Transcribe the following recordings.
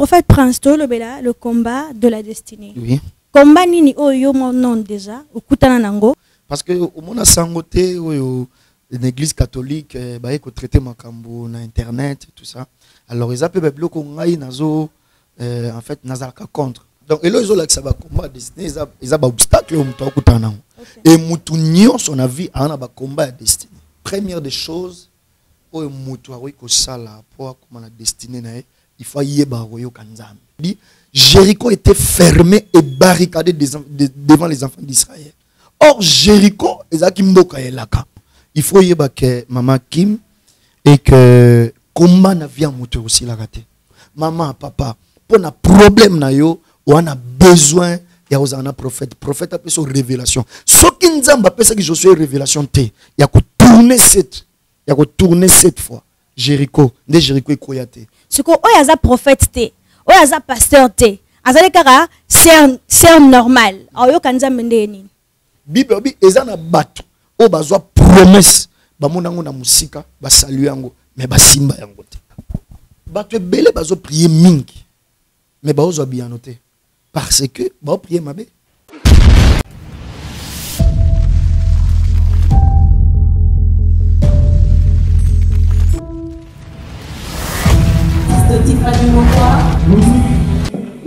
Prophète Prince Tolobela, le combat de la destinée. Oui. Combat nini oyo mon nom déjà, okutana nango. Parce que au monde a sangoté l'église catholique bah éco traiter makambo na internet et tout ça. Alors ils appellent biblo ko ngai nazo en fait nazalaka contre. Donc et là ils ont là que ça va combat destiné ils a ba obstacle au mutu okutana nango. Et mutu nyonso na vie ana ba combat destiné. Première des choses oyo mutu akoki ko sala pour comment la destinée na il faut yeba royo kanzam. Dit Jéricho était fermé et barricadé devant les enfants d'Israël. Or, Jéricho, il faut y que maman Kim et que comment na vient moto aussi la raté. Maman, papa, pour un problème na yo, on a besoin il y a un prophète. Prophète appelle ça révélation. Ce qui nous a appelé ça que je suis révélation T. Il y a que tourner sept fois. Jéricho, des Jéricho et Koyate. Ce qu'on a un prophète T. O aza pasteur te azali kaka c'est normal ayo kanza mendeni Bible bi ezana bato o bazwa promesse bamona ngo na musika ba saluer yango mais ba simba yango te bato ebele bazo prier mingi mais ba ozo bien noter parce que ba prier mabe.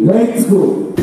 Let's go.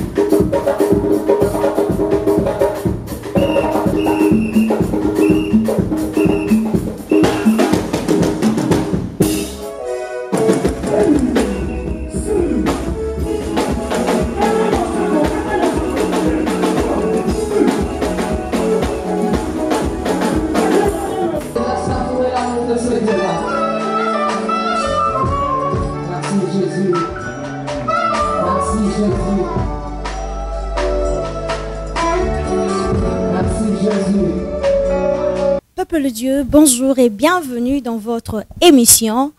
Peuple de Dieu, bonjour et bienvenue dans votre émission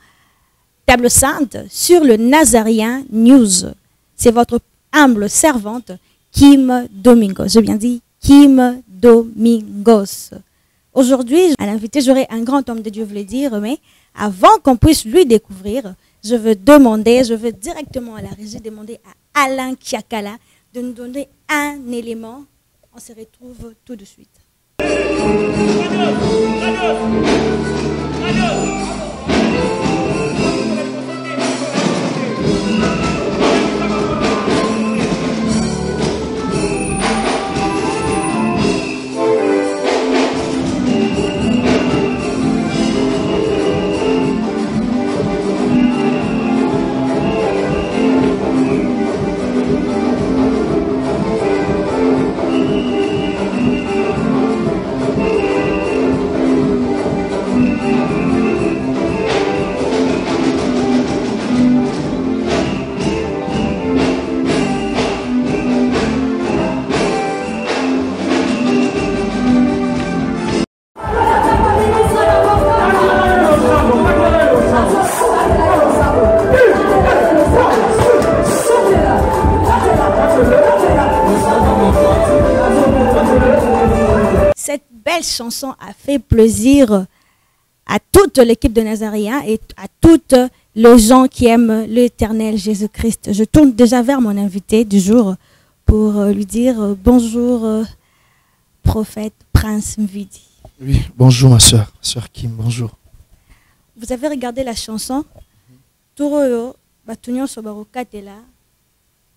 Table Sainte sur le Nazarien News. C'est votre humble servante Kim Domingos. J'ai bien dit Kim Domingos. Aujourd'hui, à l'invité, j'aurai un grand homme de Dieu, vous le dire, mais avant qu'on puisse lui découvrir, je veux directement à la régie demander à Alain Kiakala de nous donner un élément. On se retrouve tout de suite. Chanson a fait plaisir à toute l'équipe de Nazarien et à toutes les gens qui aiment l'éternel Jésus-Christ. Je tourne déjà vers mon invité du jour pour lui dire bonjour, prophète Prince Mvidi. Oui, bonjour ma soeur Kim, bonjour. Vous avez regardé la chanson Touroyo, Batunyo Sobarokatela,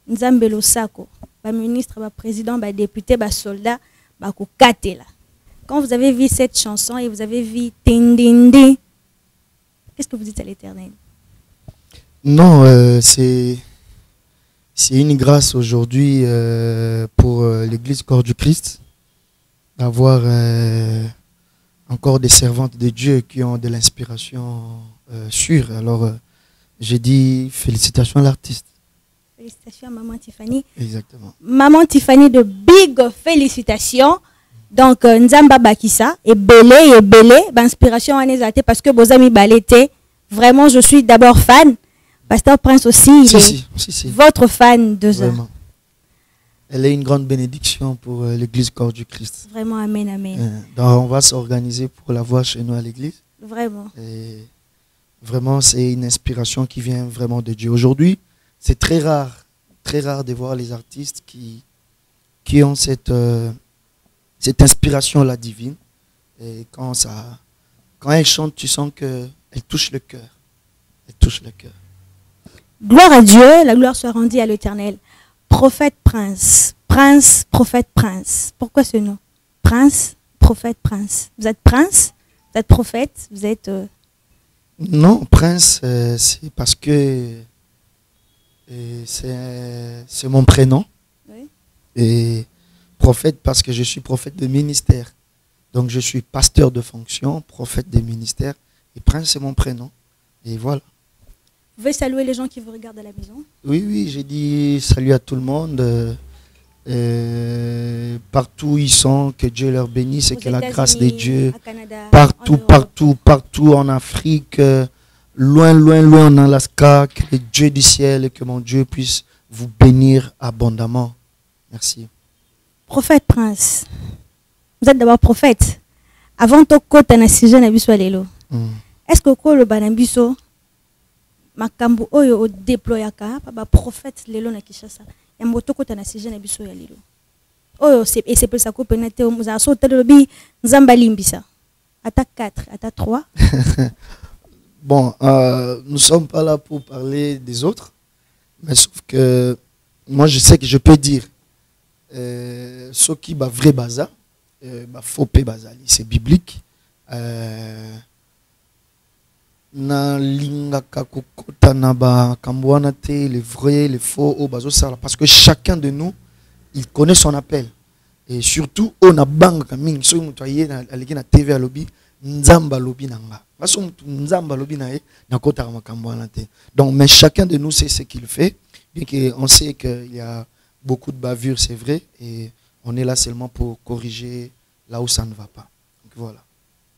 Nzambelo Sako, ministre, président, député, soldat, Bakokatela. Quand vous avez vu cette chanson et vous avez vu Tindindi, qu'est-ce que vous dites à l'Éternel? Non, c'est une grâce aujourd'hui pour l'Église Corps du Christ d'avoir encore des servantes de Dieu qui ont de l'inspiration sûre. Alors, j'ai dit félicitations à l'artiste. Félicitations à Maman Tiffany. Exactement. Maman Tiffany, de big félicitations. Donc, Nzamba Bakissa et belé, inspiration à Nézate parce que vos amis balété. Vraiment, je suis d'abord fan. Pasteur Prince aussi, il est votre fan de ça. Vraiment. Elle est une grande bénédiction pour l'église Corps du Christ. Vraiment, amen, amen. Donc, on va s'organiser pour la voir chez nous à l'église. Vraiment. Et vraiment, c'est une inspiration qui vient vraiment de Dieu. Aujourd'hui, c'est très rare de voir les artistes qui ont cette inspiration-là divine. Et quand elle chante, tu sens qu'elle touche le cœur. Elle touche le cœur. Gloire à Dieu, la gloire soit rendue à l'Éternel. Prophète, prince. Prince, prophète, prince. Pourquoi ce nom? Prince, prophète, prince. Vous êtes prince? Vous êtes prophète? Vous êtes... Non, prince, c'est parce que c'est mon prénom. Oui. Et prophète parce que je suis prophète de ministère. Donc je suis pasteur de fonction, prophète de ministère. Et prince, c'est mon prénom. Et voilà. Vous pouvez saluer les gens qui vous regardent à la maison? Oui, j'ai dit salut à tout le monde. Partout où ils sont, que Dieu leur bénisse et que la grâce de Dieu, Canada, partout en Afrique, loin en Alaska, que le Dieu du ciel et que mon Dieu puisse vous bénir abondamment. Merci. Prophète prince, vous êtes d'abord prophète. Avant tout, est-ce que le banambiso makambu oyo o déployaka ba prophète lelo na Kinshasa ya motoko ta na sije na biso ya lelo oyo et c'est pour ça que penete muza so telobi nzamba limbisa ata 4 ata 3. Bon, nous sommes pas là pour parler des autres, mais sauf que moi je sais que je peux dire ce qui ba vrai baza ba faux pe bazali, c'est biblique. Na lingaka kokota na ba kambwana te, les vrais, les faux au bazo sala, parce que chacun de nous il connaît son appel, et surtout on a bang kaming so mutwaye na aleki na TV à lobby nzamba lobby nanga baso mutu nzamba lobby na e na kota ma kambwana te. Donc mais chacun de nous sait ce qu'il fait, bien qu'on sait qu'il y a beaucoup de bavures, c'est vrai, et on est là seulement pour corriger là où ça ne va pas. Donc voilà.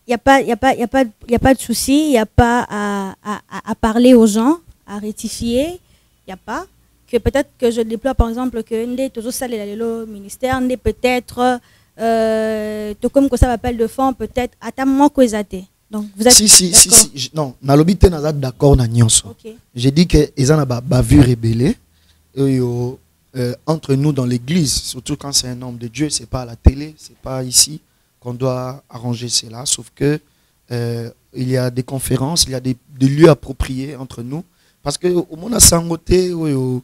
Il n'y a pas de souci, il n'y a pas à parler aux gens, à rectifier. Il n'y a pas. Que peut-être que je déploie par exemple que Ndé toujours ça le ministère, Ndé peut-être, tout comme que ça m'appelle de fond, peut-être, à ta moment que donc vous êtes si, non, na lobby te nazat d'accord na nyonso. Okay. J'ai dit que ils en a bavure rébellé entre nous dans l'église, surtout quand c'est un homme de Dieu, c'est pas à la télé, c'est pas ici qu'on doit arranger cela, sauf que il y a des conférences, il y a des lieux appropriés entre nous, parce que au monde a sangoté une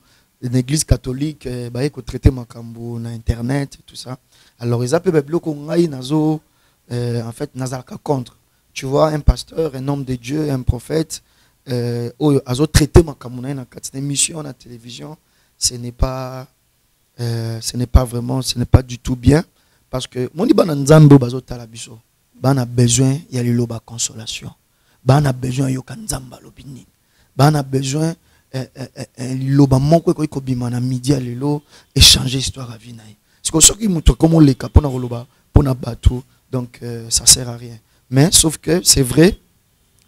église catholique bah éco traiter makambo na internet et tout ça. Alors ils appellent bloko ngai nazo en fait nazalka contre. Tu vois, un pasteur, un homme de Dieu, un prophète azo traiter makambo na une émission na télévision, ce n'est pas vraiment, ce n'est pas du tout bien. Parce que mon dit bana nzambo bazota la biso bana besoin ya liloba consolation bana besoin yoka nzamba lobini bana besoin liloba moko ko bima na midi lelo échanger histoire à vie naï parce que soki muto comme on les kapona loba pona bateau, donc ça sert à rien. Mais sauf que c'est vrai,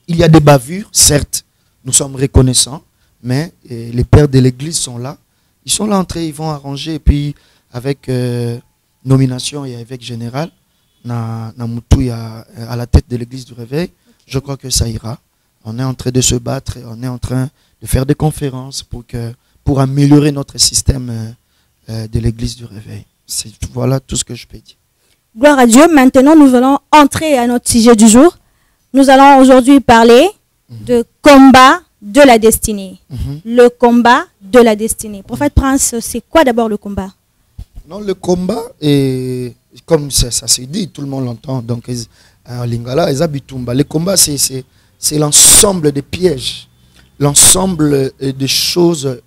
il y a des bavures, certes nous sommes reconnaissants, mais les pères de l'église sont là, ils sont là entrés, ils vont arranger, et puis avec nomination et évêque général na mutu à la tête de l'église du réveil, je crois que ça ira. On est en train de se battre, on est en train de faire des conférences pour améliorer notre système de l'église du réveil. Voilà tout ce que je peux dire. Gloire à Dieu. Maintenant, nous allons entrer à notre sujet du jour. Nous allons aujourd'hui parler de combat de la destinée. Le combat de la destinée. Prophète Prince, c'est quoi d'abord le combat? Non, le combat, est, comme ça s'est dit, tout le monde l'entend, donc en lingala, le combat, c'est l'ensemble des pièges, l'ensemble des choses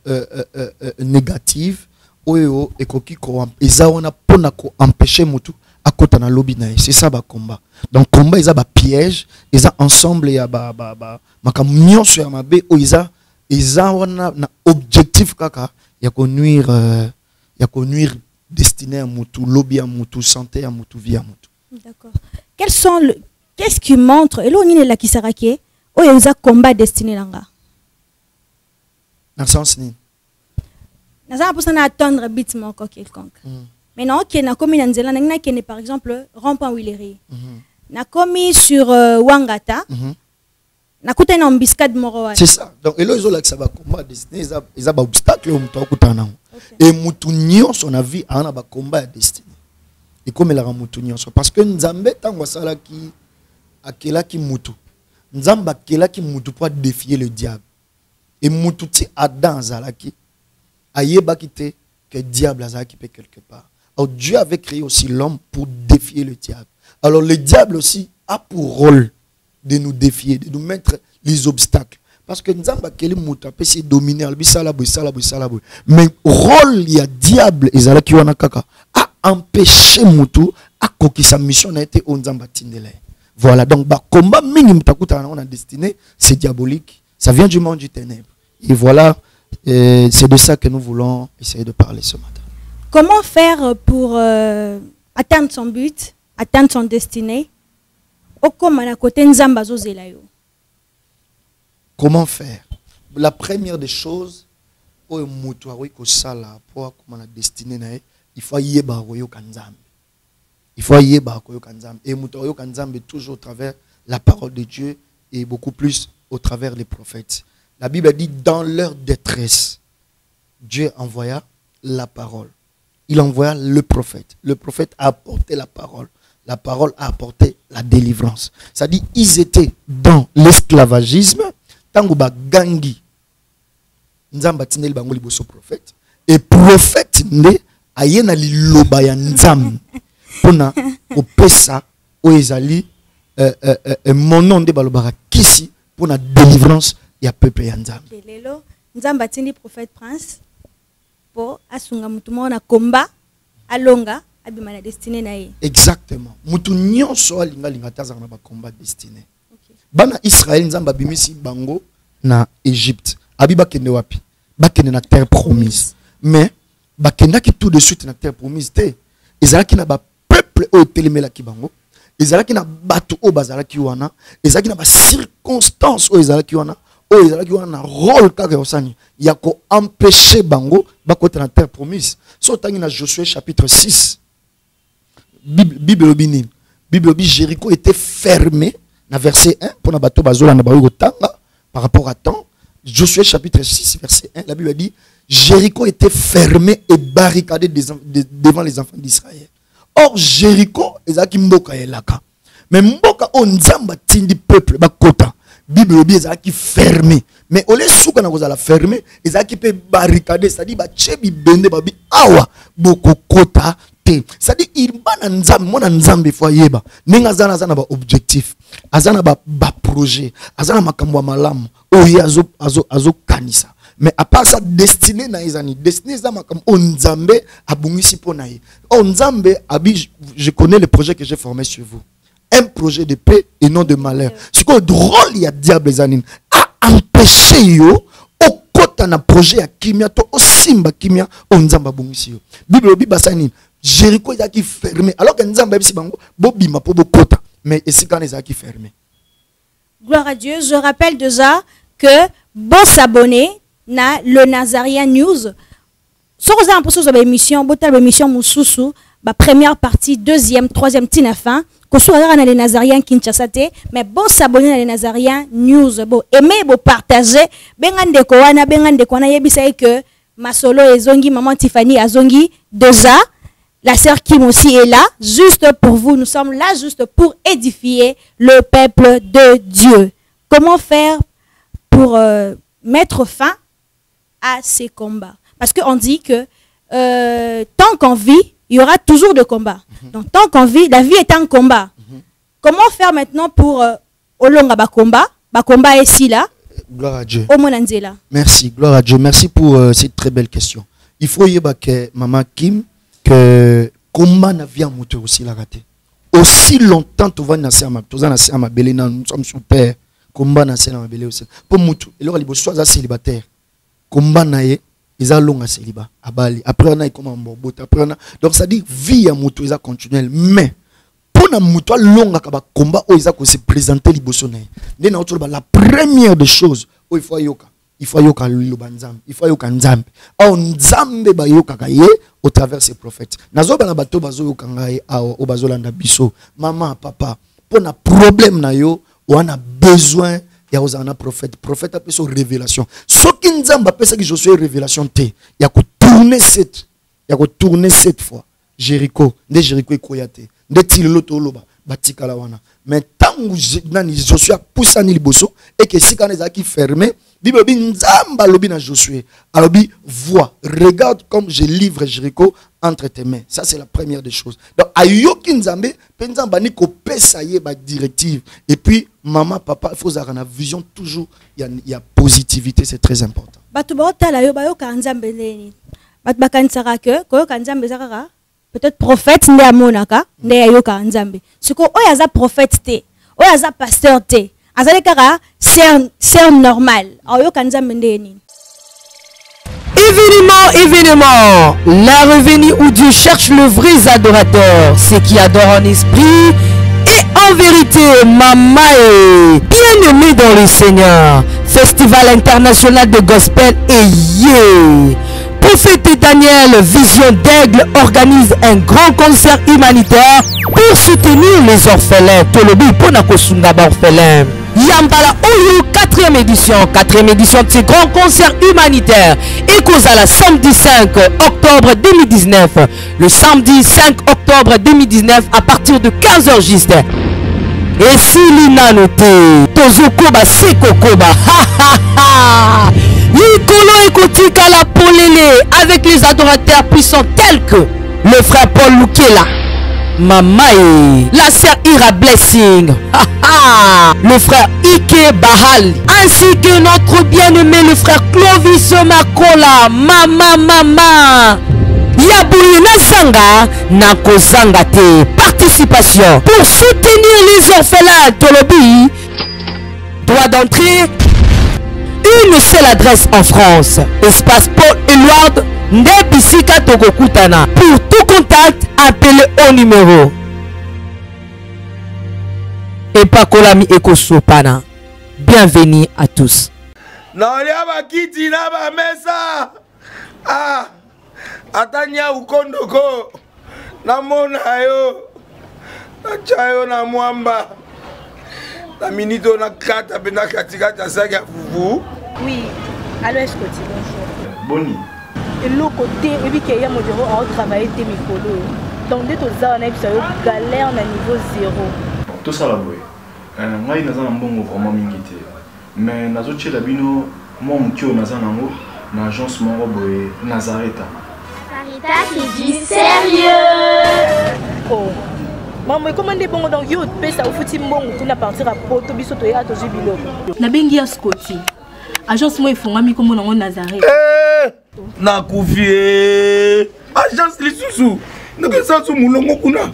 négatives, et qui empêcher mutu à côté na lobby na, c'est ça le combat. Donc combat, ils ont piège, ils ont ensemble, ils ont makamion sur ma bé, ils ont un objectif kaka, il y a nuire destiné à Moutou, lobby à Moutou, santé à Moutou, vie à Moutou. D'accord. Qu'est-ce qui montre, et là on est là qui s'arrête, où il y a un combat destiné là? Dans le sens ni. Nous avons besoin d'attendre un bit quelconque. Maintenant, qui est commis dans Zéland, qui est par exemple Rampan Willery. N'a commis sur Wangata. Nakute na embuscade moro. C'est ça. Donc et là ils ont là que ça va combat destiné, ils ont ba obstacle au mutu akutana. Et mutu nyonso na vie ana ba combat destiné. Et comme elle a mutu nyonso parce que Nzambe tango sala ki akela ki mutu. Nzamba akela ki mutu pour défier le diable. Et mutu ti Adam zalaki ayeba kite que diable azaki peut quelque part. Alors Dieu avait créé aussi l'homme pour défier le diable. Alors le diable aussi a pour rôle de nous défier, de nous mettre les obstacles. Parce que Nzamba keli mutu peut se dominer, mais rôle il y a diable et zalaki wana kaka a empêché mutu a koki sa mission n'a été on Nzamba tindele. Voilà donc ba combat minimum takuta on a destiné, c'est diabolique, ça vient du monde du ténèbre. Et voilà, c'est de ça que nous voulons essayer de parler ce matin. Comment faire pour atteindre son but, atteindre son destinée? Comment faire? La première des choses, il faut y Il faut y et toujours au travers la parole de Dieu et beaucoup plus au travers des prophètes. La Bible dit dans leur détresse, Dieu envoya la parole. Il envoya le prophète. Le prophète a apporté la parole. La parole a apporté la délivrance. C'est-à-dire ils étaient dans l'esclavagisme. Tanguba gangi. Nzamba tinel bango liboso prophète. Et prophète ne ayena li loba ya nzam. Pona opesa oezali mon nom de balobara kisi pour la délivrance ya peuple ya nzam. Lelo nzamba tindi prophète prince pour asunga mutumo na komba alonga. Exactement. Mutu nyonso alinga linga tazana na ba combat destiné. Bana Israël nzamba bimisi bango na Égypte. Abiba kende wapi? Ba kende na terre promise. Mais ba kenda ki tout de suite na terre promise te. Ezalaki na ba peuple o telemela ki bango. Ezalaki na batu o bazalaki wana. Ezalaki na ba circonstances o ezalaki wana. O ezalaki wana rôle kaka osani. Ya ko empêcher bango ba kota na terre promise. So tangi na Josué chapitre 6. Bible obini. Bible obi Jéricho était fermé. Na verset 1 pour na bateau bazola na bayo tanga par rapport à temps. Josué chapitre 6 verset 1 la Bible dit Jéricho était fermé et barricadé devant les enfants d'Israël. Or Jéricho ezaki mboka elaka. Mais mboka o nzamba tindi peuple bakota. Bible obi ezaki fermé. Mais au lieu souka na kozala fermé, ezaki pe barricadé, c'est-à-dire ba chebi bende babi awa boko kota. C'est-à-dire il bana nzambe mona nzambe fo yeba ninga zana ba objectif azana ba projet azana makambo malamu oyi azo kanisa mais à part ça destiné na ezani destiné za makambo nzambe abungisi po na ye nzambe abi je connais le projet que j'ai formé sur vous, un projet de paix et non de malheur. Ce que drôle il y a diable ezani a empêché yo okota na projet ya kimia to osimba kimia nzamba abungisi yo. Bible basani Jéricho est fermé. Alors que nous avons bobima pour bokota, mais ici quand est fermé. Gloire à Dieu. Je rappelle déjà que bon s'abonner na le Nazarien News. Si vous avez une émission, vous avez une émission Moussousou, la première partie, deuxième, troisième, tina fin. Que vous avez le Nazarien Kinshasa, mais bon s'abonner na le Nazarien News. Bon aimer, bon partager. Bengande koana, yebisa que Masolo et Zongi, maman Tiffany a Zongi déjà. La sœur Kim aussi est là, juste pour vous. Nous sommes là juste pour édifier le peuple de Dieu. Comment faire pour mettre fin à ces combats? Parce qu'on dit que tant qu'on vit, il y aura toujours de combats. Donc tant qu'on vit, la vie est un combat. Comment faire maintenant pour Olonga Bakomba? Bakomba est ici là. Gloire à Dieu. Merci, gloire à Dieu. Merci pour cette très belle question. Il faut y que Maman Kim que combat n'a vient moto aussi la raté. Aussi longtemps tu vas nasser à ma belé, nous sommes sous terre. Combat nasser à ma belé aussi. Pour moto, et là il faut soit célibataire. Combat naé, ils ont long à célibat à Bali. Après on a comme un bobot. Après on a donc ça dit vie à moto ils a continuel. Mais pour na moto long à combat où ils a se présenter liboso naé. La première des choses où il faut yoka. Il faut yoka lubanzam, il faut yoka nzambe. Nzambe ba yoka kaye au travers ces prophètes. Nazo bana bato bazo yoka ngai au bazolanda biso. Maman, papa, pour na problème na yo, on a besoin ya ozana prophète a fait son révélation ce qui nzamba pesa que Josué révélation te ya ko tourner cette fois Jéricho ekoyate nde tilelo toloba batika la wana mais tangu nani Josué a poussé ni liboso et que si quand les qui fermé Bible bi nzamba lobi na Josué alobi vois regarde comme je livre Jéricho entre tes mains. Ça c'est la première des choses. Donc ayoki nzambe penzamba ni ko pesa ye ba directive et puis maman papa il faut avoir une vision toujours il y a positivité, c'est très important. Batu ba otala yo ba yo ka nzambe neni. Batu ba kansaka ke ko yo ka nzambe zakaka peut-être prophète nde amonaka nde yo ka nzambe. Siko oya za prophète te, oya za pasteur te. Azale kara c'est normal. Oyo ka nzambe neni. Événement, la revenue où Dieu cherche le vrai adorateur, ceux qui adorent en esprit et en vérité. Mama bien-aimé dans le Seigneur, Festival international de gospel et Prophète Daniel Vision d'Aigle organise un grand concert humanitaire pour soutenir les orphelins. Tolobi pona kosunga ba orphelins. Yambala Oyo 4e édition de ce grand concert humanitaire et cause à la samedi 5 octobre 2019. Le samedi 5 octobre 2019 à partir de 15h juste. Et si l'inanoté, Tozokoba Sekokoba, Nikolo Ekotika la Polele avec les adorateurs puissants tels que le frère Paul Lukela, Mamae, la sœur Ira Blessing, le frère Ike Bahal, ainsi que notre bien-aimé le frère Clovis Makola, Mama, Yabouye Nasanga, Nakozanga te. Participation pour soutenir les orphelins Tolobi. Droit d'entrée, une seule adresse en France, espace Paul Éluard, Ndebisika Togokutana. Pour tout contact, appelez au numéro. Et Pakolami Ekosopana. Bienvenue à tous. Atanya ukondoko namona yo achayo na mwamba na minito na kata pena katikata saka fufu. Oui, alors est-ce que tu bonjour Boni et le côté et puis qu'il y a mon bureau à travailler tes micros donc dès tout ça on a eu galère na niveau 0 tout ça la boy ngai naza na mbongo vraiment mingi te mais nazo tchela bino moi mukio naza nango na agence moko boy Nazareta. C'est du sérieux. Oh maman comment des bons donc yo pesa au fouti mbongo kuna partir à poto biso to ya to jubilo na bengi ya Scotty agence moi ifungami comme na Nazareth na kufie agence lisusu ndeke sansu mulongo kuna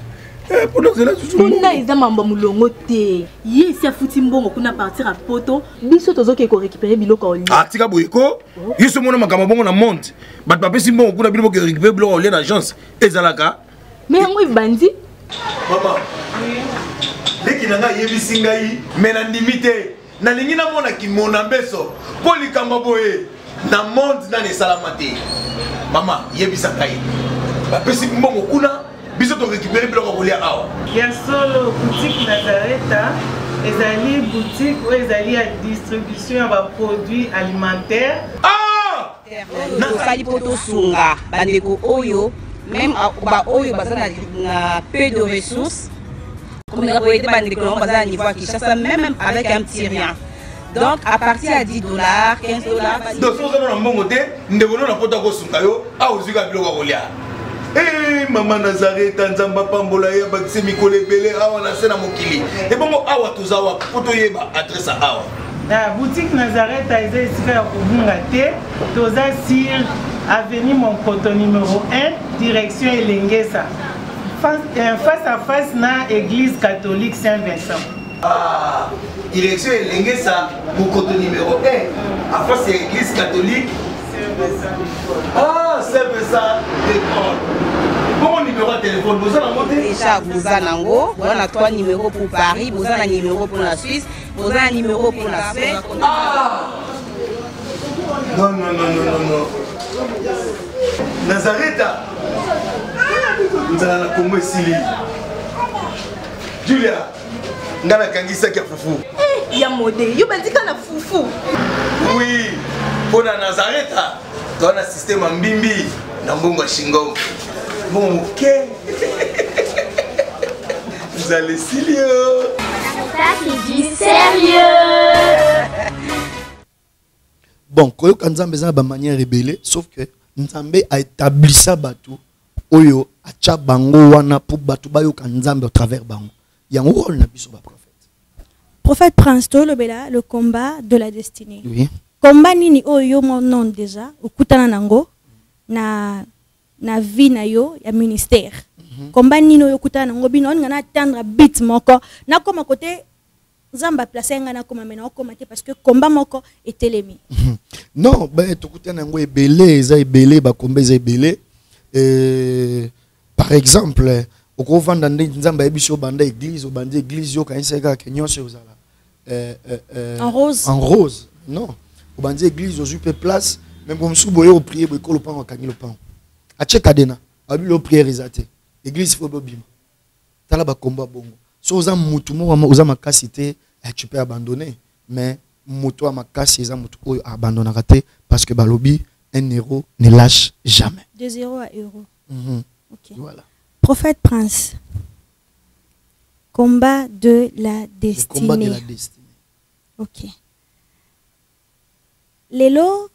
pour cela kuna iza mamba mulongo te ye si afuti mbongo kuna partir à poto biso tozoke ko récupérer biloko oli tika boyeko yiso mona makama bongo na monte bat papesi mbongo kuna biloko ko récupérer biloko oli na agence ezalaka mais yango bandi mama leki nanga yebisi ngai mais na ndimite na lingi na mona ki mona mbeso po likamba boye na monde na nesalama te mama yebisa ngai bapesi mbongo kuna biso to récupérer biloko kolia awa ya solo boutique Nazareta ezali boutique ou ezali à distribution ya produits alimentaires Nakali poto sunga bandeko oyo même ba oyo bazana na peu de ressources comme la boîte bandeko bazana niveau à Kinshasa même avec un petit rien. Donc à partir à $10, $15 donc so na mbongo te ndeko na poto ko sunga yo a ozika biloko kolia. Eh maman Nazareta nzamba pambola ya bakise mikole belé awa na sena mokili et bongo awa tozawa poto yeba adresse awa la boutique Nazareta est ici à Kubungate toza sur avenue Monkoto numéro 1 direction Elengesa face à face na église catholique Saint-Vincent. Direction Elengesa Monkoto numéro 1 à face à l'église catholique Saint-Vincent d'accord. Bon numéro de téléphone, vous avez monté déjà vous avez nango, on a 3 numéros pour Paris, vous avez un numéro pour la Suisse, vous avez un numéro pour la Suisse. Non. Nazareta. Nous allons la Congo Sili. Julia, ngana kangisa kia fufu. ya modé yo bandika na fufu. Oui, pour la Nazareth, tu as un système en bimbi, dans mon chingom. Mon ok. Vous allez sérieux. Ça c'est du sérieux. Bon, quand Nzambe a une manière rebelle, sauf que Nzambe a établi ça bateau, oyo acha bango wana pour bateau bayo Nzambe au travers bango. Il y a un rôle na biso ba prophète. Prophète Prince Tolobela, le combat de la destinée. Oui. Combat nini oyo mon nom déjà, okutana nango na vie na yo ya ministère. Combat nini oyo okutana nango bino ngana atteindre bit moko na koma côté Zamba placer ngana koma mena okoma te parce que combat moko est élemi. Non, ben tokutana nango ebele, eza ebele ba combat eza ebele. Par exemple, au vanda nzamba ebiso banda église, banda église yo kanisa ka kenyose ozala. En rose. En rose. Non. Au banda église aux UP place, même comme sou boye au prier bo ko le pan kangi le pan. A chekadena, abi le prière ezate. Église faut bobima. Tala ba combat bongo. So oza mutu mo oza makasité, tu peux abandonner, mais moto makasi eza mutu oyo abandonnera te parce que balobi un héros ne lâche jamais. De 0 à euro. Okay. Voilà. Prophète Prince. Combat de la destinée. Le combat de la destinée. Ok. Lelo,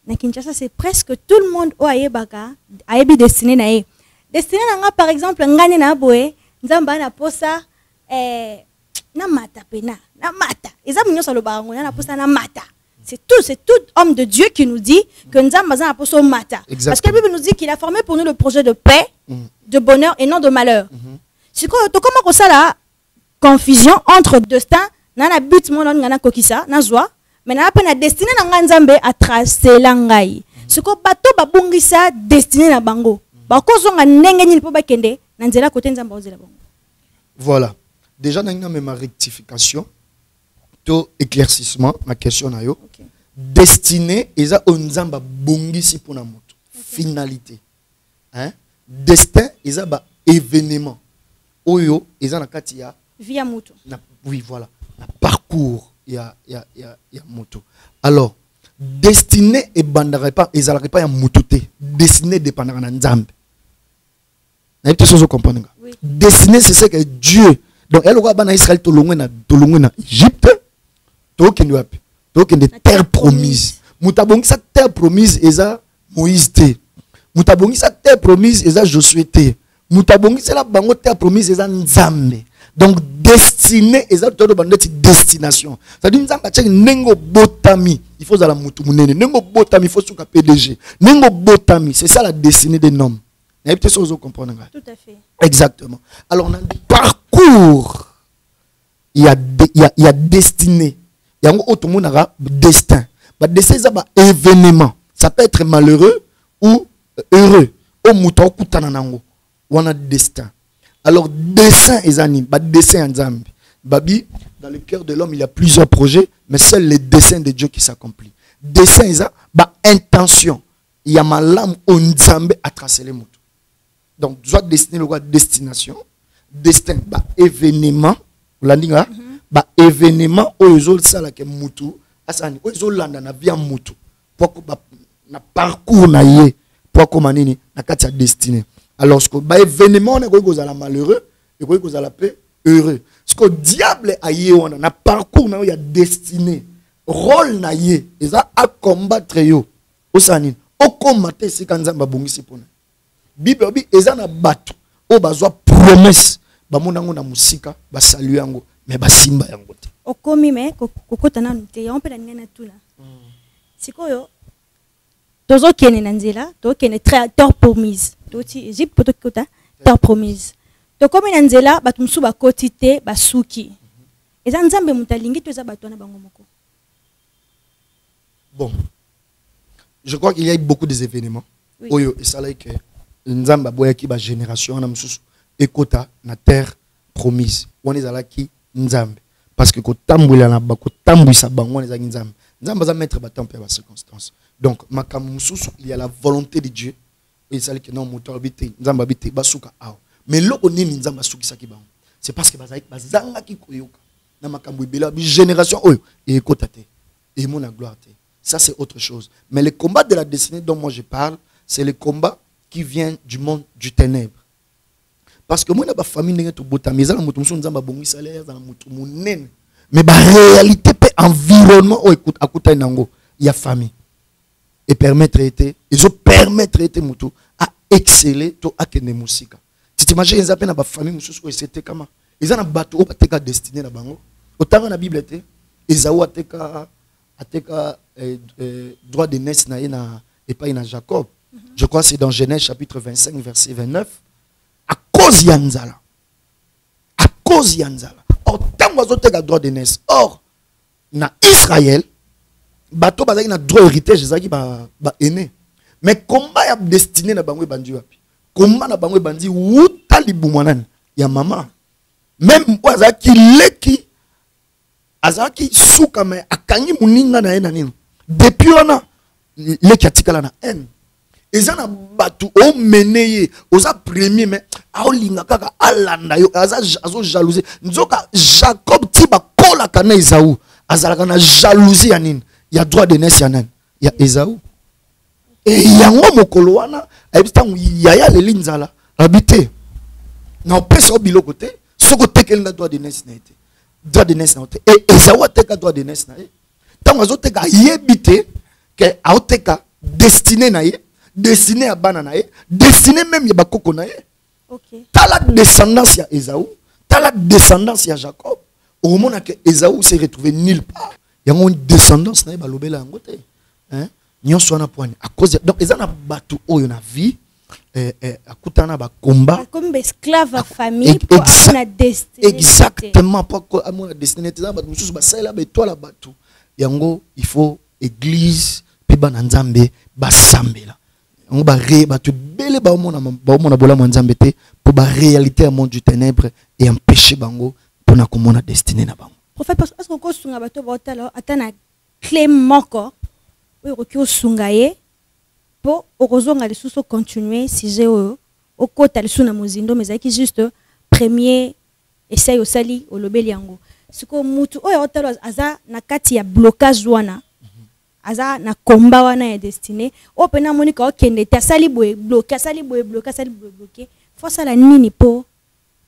na Kinshasa, c'est presque tout le monde au Ayebaka, Ayebi destiné na ye. Destiné na par exemple, ngane na boye, nzamba na posa, na mata pena, na mata. Eza minyo sa lo barango, na posa na mata. C'est tout homme de Dieu qui nous dit que Nzamba na posa mata. Exactement. Parce que la Bible nous dit qu'il a formé pour nous le projet de paix, de bonheur et non de malheur. C'est quoi, comment ça la confusion entre destin, na but mon ngana kokisa, na joie, mais na peine destiné na Nzambe à tracer langai. C'est quoi bateau babungisa destiné na bango. Ba kozonga ndenge ni po bakende na nzela côté Nzamba ozela bango. Voilà. Déjà na même ma rectification, to éclaircissement ma question na yo. Okay. Destiné eza Nzamba bungisi pour na moto. Okay. Finalité. Hein? Destin eza ba événement. Oyo eza na kati ya via moto. Oui, voilà. Na parcours ya moto. Alors, destiné et bandara pas ezalaka pas ya moto te. Destiné dépendra na Nzambe. Na été chose comprendre. Oui. Destiné c'est ce que Dieu. Donc elle aura bana Israël tolongwe na Égypte. Tokende wapi? Tokende terre promise. Mutabongi sa terre promise eza Moïse te. Mutabongi sa terre promise eza Josué te. Mutabongi c'est la bango terre promise eza Nzambe. Donc destiné eza todo bandeti destination. Ça dit Nzamba tchek nengo botami, il faut la mutu munene. Nengo botami il faut suka PDG. Nengo botami, c'est ça la destinée des noms. Vous peut-être comprendre. Tout à fait. Exactement. Alors on a dit parcours. Il y a destinée. Il y a un autre monde destin. Bah destin c'est un événement. Ça peut être malheureux ou heureux. Au mouton kutananango. On a destin. Alors dessin est anim. Bah dessin en Zambie. Babi dans le cœur de l'homme il y a plusieurs projets, mais c'est le dessein de Dieu qui s'accomplit. Dessin est bah intention. Il y a ma lame au Nzambe à tracer les moutons. Donc, soit destiné le destination, destin, bah événement, la ligne bah événement aux autres ça là que mutu, asani, aux autres là na via mutu, pour que na parcours na yé, pour que manini na katia destiné. Alors ce que bah événement on est quoi la malheureux et quoi la paix heureux. Ce que diable a yé on a na parcours na y a destiné, rôle na yé, et ça à combattre yo, osani, au combattre c'est quand Nzamba bongisi pour nous. Bible bi ezana bato o bazwa promesse bamonango na musika ba saluer yango mais ba simba yango te okomi me kokota na nte ya mpela ngana tula sikoyo tozo kene na nzela to kene terre promise toti Egypte poto kota terre promise to komi na nzela bato musu ba kotite ba suki eza Nzambe mutalingi to eza bato na bango moko. Bon, je crois qu'il y a eu beaucoup des événements. Oui. Oyo et ça là que Nzamba boyaki ba génération na mususu ekota na terre promise. On est là qui Nzambe parce que ko tambula na ba ko tambuisa bango on est Nzambe. Nzamba za mettre ba tempe ba circonstances. Donc makam mususu il y a la volonté de Dieu et ça que non moteur habité Nzamba habité basuka aw. Mais loko nini Nzamba suki saki bango. C'est parce que bazaki bazanga ki koyoka. na makambo ibela bi génération oyo et kotate et mon gloire te. Ça c'est autre chose. Mais le combat de la destinée dont moi je parle, c'est le combat qui vient du monde du ténèbre. Parce que moi na ba famille ndenge to botami za na mutu muso nzamba bongi salaire za na mutu munene. Mais ba réalité pe environnement o écoute akuta nango il y a famille. Et permettre été ils ont permettre été mutu à exceller to akene musika. Tu t'imagines ils appellent na ba famille muso ko c'était comment ils ont un bateau ba teka destiné na bango. Autant na Bible te Esaü ateka droit de naissance na na et pas na Jacob. Je crois que c'est dans Genèse chapitre 25 verset 29. À cause yanzala. À cause yanzala. Or tant que droit de naissance. Or na Israël bateau bazaki na droit héritage ezaki ba aîné. Mais combat ya destiné na bango bandi wapi. Combat na bango bandi wuta libumwanani ya mama. Même azaki leki azaki suka me akangi muninga na ena nino. Depuis ona leki atikala na haine. Ezana batu o meneye oza premier mais aolinga kaka alanda yo azo jalousie nzoka Jacob tiba kola kana Esaü azalaka na jalousie ya nini ya droit de naissance ya nani ya Esaü et yango mokolo wana abitangu yaya leli nzala habité na opesa biloko te soko tekeli na droit de naissance na été droit de naissance na te et Esaü teka droit de naissance na ye tango azoteka yebite ke aoteka destiné na ye destiné à Bananae, destiné même à Bakokonae. T'as la descendance à Esaü, t'as la descendance à Jacob. Au moment où Esaü s'est retrouvé nulle part, il y a une descendance à Balobela en côté. N'y a pas point. À cause donc ils ont battu où on a vie, à Koutana ba combat. Comme esclave à famille pour la destinée. Exactement pas à mon destinée. T'as battu monsieur ba ça là, mais toi la battu. Yango il faut église puis bananzambe basambe là. On va réaliser pour la réalité du monde du ténèbre et empêcher bango pour na komona destinée na bango. Prophète parce que ko sunga bato botalo atana clé moko o ko sunga ye pour orozonga les sous continuer si j'ai au kota le suna mozindo maisaki juste premier essaye osali o lobeli yango. Siko mutu o otalo aza na kati ya blocage wana. Aza na combat wana ya destiné opena monika okende ta sali boye bloqué faut ça la nini po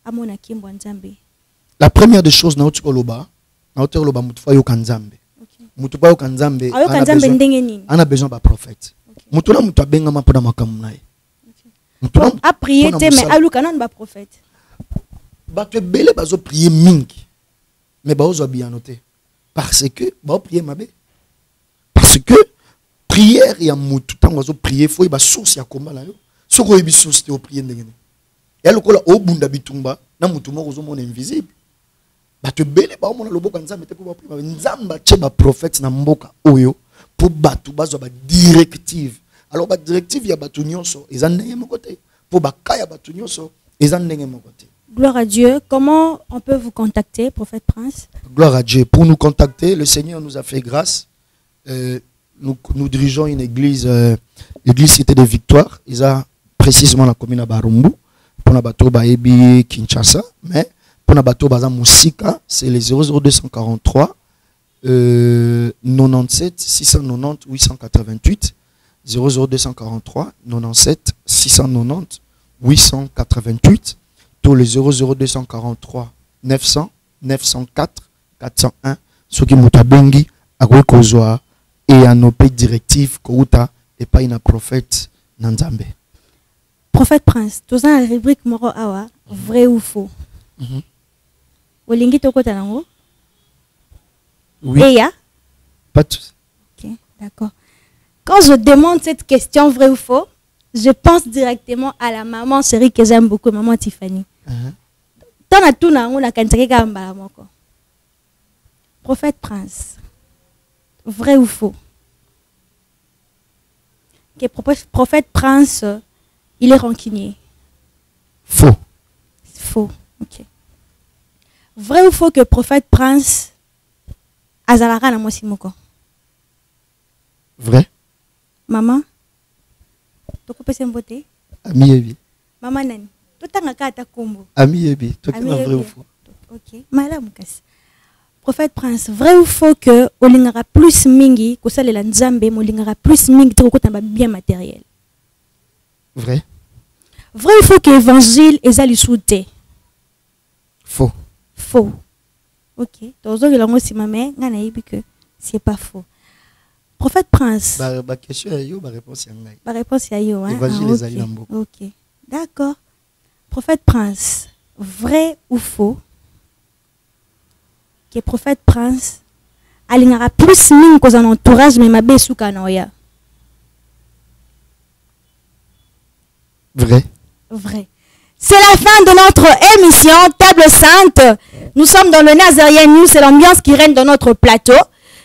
amona kimbo nzambe. La première des choses na otoloba mutu fa yo kanzambe mutu pa yo kanzambe ana besoin ba prophète mutu na mutu abenga mapo na makamu nae mutu a prier te mais aluka nan ba prophète ba te belé bazo prier mingi mais ba ozo bien noter parce que ba prier mabe. Parce que prière et amour tout temps on prier faut y ba source ya combat là yo soko yebi source te o prier ndenge ya lokola o bunda bitumba na mutu moko zo mona invisible ba te belé ba mona loboko nzambe te ko ba prier nzamba che ba prophète na mboka oyo pour batu bazo ba directive alors ba directive ya batu nyonso eza ndenge moko te pour ba kaya batu nyonso eza ndenge moko te. Gloire à Dieu. Comment on peut vous contacter, prophète Prince? Gloire à Dieu. Pour nous contacter, le Seigneur nous a fait grâce. Nous dirigeons une église, l'église Cité de Victoire. Ils ont précisément la commune à Barumbu. Pour la bateau Baebi Kinshasa. Mais pour la bateau Baza Moussika, c'est les 00243 97 690 888. 00243 97 690 888. Tous les 00243 900 904 401. Ce qui m'a bengi à Kozwa et à nos pays directifs Kouta et pas une prophète Nanzambe. Prophète Prince, tu as la rubrique Moro Awa, vrai ou faux? Olingi toko tanango? Oui. Et ya? Pas tous. Ok, d'accord. Quand je demande cette question vrai ou faux, je pense directement à la maman chérie que j'aime beaucoup, maman Tiffany. Tana tuna ngona kanteke kamba moko. Prophète Prince, vrai ou faux? Que prophète Prince, il est rancunier. Faux. Faux, ok. Vrai ou faux que prophète Prince azalara na mwasi moko? Vrai. Maman, toko pese mbote? Ami yebi. Maman nani? Totanga kata kombo. Ami yebi. Toki na vrai ou faux? Ok. Malamu kasi. Prophète Prince, vrai ou faux que olingara plus mingi, que ça les nzambe, olingara plus mingi, trop côté bien matériel. Vrai. Vrai ou faux que l'évangile est à l'issouté? Faux. Faux. Ok. Donc il a aussi ma mère, que c'est pas faux. Prophète Prince. Bah question yo, bah réponse ya ngai. Bah réponse ya yo, hein. L'évangile est à l'ambou. Ok. D'accord. Prophète Prince, vrai ou faux que Prophète Prince alingara plus mine que son entourage mais ma besuka noya? Vrai. Vrai. C'est la fin de notre émission Table Sainte. Nous sommes dans le Nazarien News, c'est l'ambiance qui règne dans notre plateau.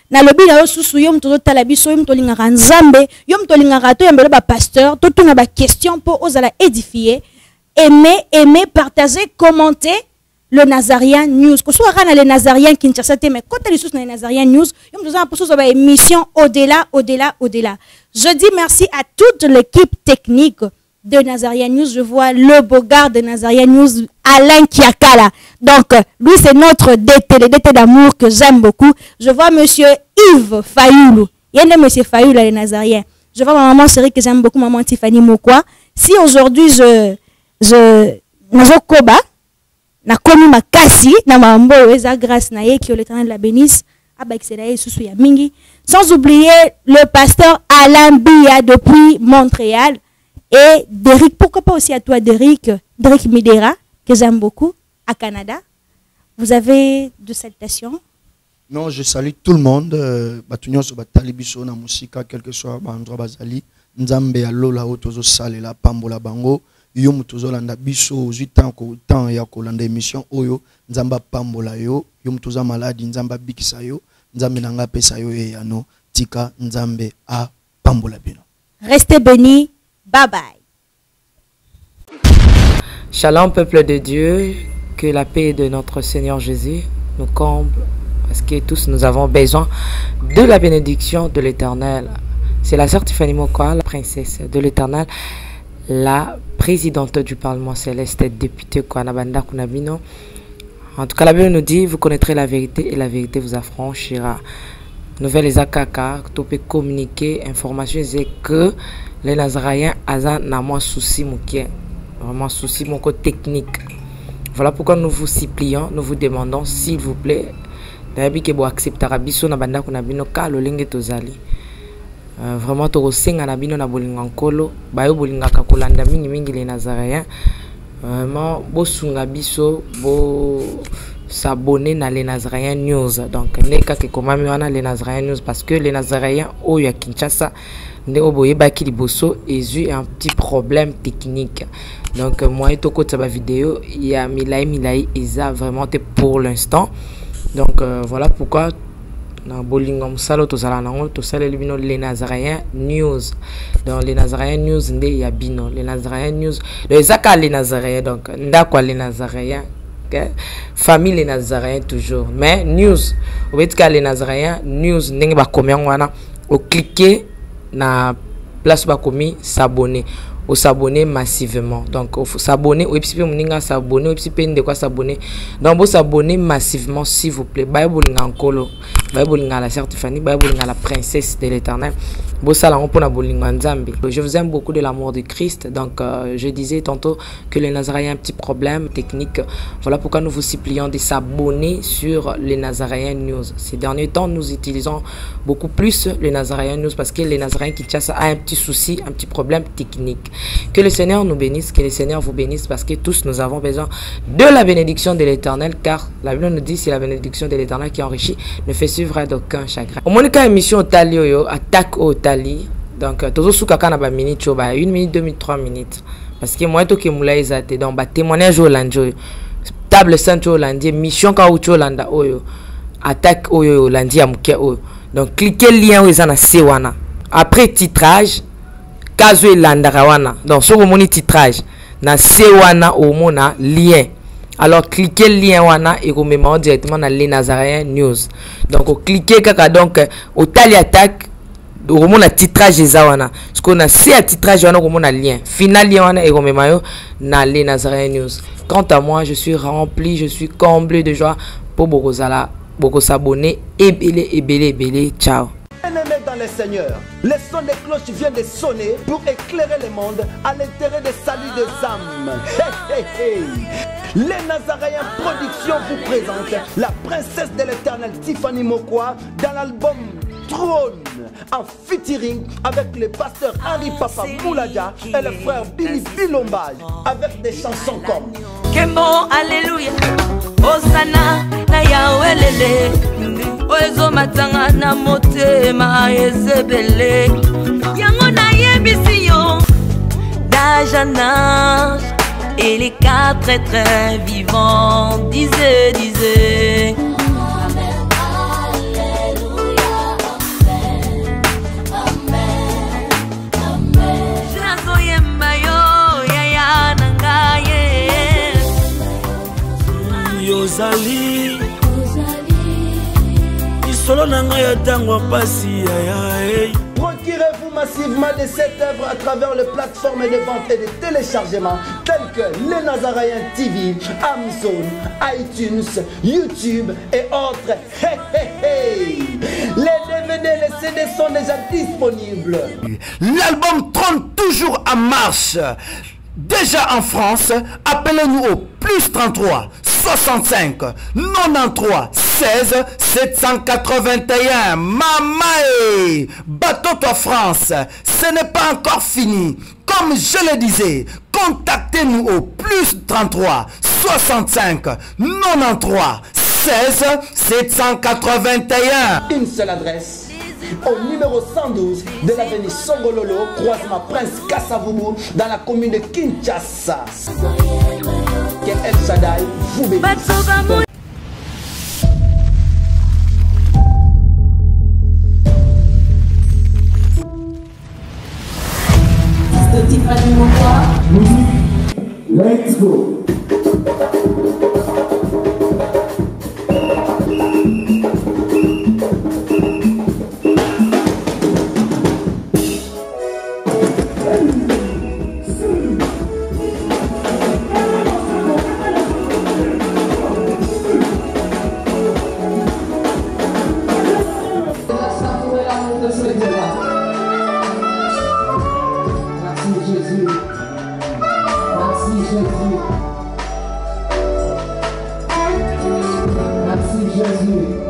Na lobi na susu yom to talabiso yom to lingara nzambe yom to lingara to yambele ba pasteur to tuna ba question pour osala édifier, aimer, partager, commenter le Nazarien News. Que soit rana le Nazarien Kinshasa mais quand les sous na Nazarien News, yom to za pour so ba émission au-delà. Je dis merci à toute l'équipe technique de Nazarien News. Je vois le beau gars de Nazarien News, Alain Kiakala. Donc, lui, c'est notre DT d'amour que j'aime beaucoup. Je vois monsieur Yves Fayoulou. Il y a monsieur Fayoulou, les Nazariens. Je vois ma maman chérie que j'aime beaucoup, maman Tiffany Mokwa. Si aujourd'hui, Nazokoba, na komi makasi, na mambo, eza grâce na ye, que l'Éternel la bénisse. Sans oublier le pasteur Alain Bia depuis Montréal. Et Derrick, pourquoi pas aussi à toi, Derrick Midera, que j'aime beaucoup, à Canada. Vous avez de salutations? Non, je salue tout le monde. Batunyo so batali biso na musika, quel que soit l'endroit bazali. Nzambe ya lola otozo sale la pambola bango. Yo mutozo landa biso 8 ans ko temps ya ko landa émission oyo. Nzamba pambola yo. Yo mutoza maladi nzamba bikisa yo. Nzambe nanga pesa yo e yano. Tika nzambe a pambola bino. Restez bénis. Bye bye. Shalom peuple de Dieu, que la paix de notre Seigneur Jésus nous comble, parce que tous nous avons besoin de la bénédiction de l'Éternel. C'est la sœur Tiffany Mokwa, la princesse de l'Éternel, la présidente du Parlement céleste, députée Kwanabanda Kunabino. En tout cas, la Bible nous dit, vous connaîtrez la vérité et la vérité vous affranchira. Nouvelle Akaka, tu peux communiquer, information, c'est que les Nazariens ont moins souci, vraiment souci technique. Voilà pourquoi nous vous supplions, nous vous demandons, s'il vous plaît, de accepter vraiment to senga na bino na bolinga nkolo bayo bolinga ka kolanda mingi les Nazariens vraiment bosunga biso bo s'abonner na les Nazariens News. Donc neka ke komami wana les Nazariens News parce que les Nazariens au ya Kinshasa ne oboye baki liboso ezu un petit problème technique. Donc moi et toko taba vidéo il y a milai eza vraiment pour l'instant. Donc voilà pourquoi na bolinga musalo tozala nango tosala libino les Nazariens News. Dans les Nazariens News nde ya bino les Nazariens News les zaka les Nazariens donc ndakwa les Nazariens okay? Famille les Nazariens toujours mais news obetika les Nazariens News ndenge ba komya wana o cliquer na place ba komi s'abonner au s'abonner massivement. Donc s'abonner ou puis moninga s'abonner ou puis de quoi s'abonner. Donc vous s'abonner massivement s'il vous plaît. Bible ngolo, Bible ngala sœur Tiffany, Bible ngala princesse de l'Éternel. Je vous aime beaucoup de l'amour de Christ. Donc je disais tantôt que les Nazariens ont un petit problème technique. Voilà pourquoi nous vous supplions de s'abonner sur les Nazariens News. Ces derniers temps, nous utilisons beaucoup plus les Nazariens News parce que les Nazariens Kinshasa a un petit souci, un petit problème technique. Que le Seigneur nous bénisse, que le Seigneur vous bénisse parce que tous nous avons besoin de la bénédiction de l'Éternel car la Bible nous dit c'est la bénédiction de l'Éternel qui enrichit, ne fait suivre d'aucun chagrin. Au moins, émission Talio attaque au Tali. Donc, toujours sous kakana ba minute, 1 minute, 2 minutes, 3 minutes. Parce que moi, tout que moula ezate donc ba témoignage au lanjo, table sainte au lundi, mission ka au landa oyo, attaque oyo lundi amuke oyo. Donc, cliquez le lien où ils en a sewana. Après titrage, kazo landa wana. Donc, sur mon titrage, na sewana au mona lien. Alors, cliquez le lien wana et vous mettez directement dans les Nazariens News. Donc, cliquez kaka donc au tali attaque. Au moment titrage ezawana parce qu'on a c'est à titrage wana au moment lien final lien wana et comme mayo na les Nazariens News. Quant à moi, je suis rempli, je suis comblé de joie pour Bokozala boko s'abonner ebele. Ciao. Bien-aimés dans le Seigneur, le son des cloches vient de sonner pour éclairer le monde à l'intérêt des saluts des âmes. Hey, hey, hey. Les Nazaréens Productions vous présentent la princesse de l'éternel Tiffany Mokwa dans l'album Trône, en featuring avec le pasteur Henri Papa Mouladia et le frère Billy Bilomba, avec des chansons comme Kembo, Alléluia, Osana, na Yahweh lele, Oezo matanga na motema ezebele, Yango na yebisiyo, d'âge en âge, et les quatre êtres vivants disaient. Yozali Isolo nanga ya tango pasi ya. Procurez-vous massivement de cette œuvre à travers les plateformes de vente et de téléchargement telles que les Nazaréens TV, Amazon, iTunes, YouTube et autres. Hey, hey, hey. Les DVD, les CD sont déjà disponibles. L'album Trône toujours en marche. Déjà en France, appelez-nous au plus 33 65 93 16 781. Mamae, bateau France, ce n'est pas encore fini. Comme je le disais, contactez-nous au plus 33 65 93 16 781. Une seule adresse. Au numéro 112 de l'avenue Songololo, croisement Prince Kassavoubou, dans la commune de Kinshasa. Que El Shaddai vous bénisse. Let's go. Merci Jésus.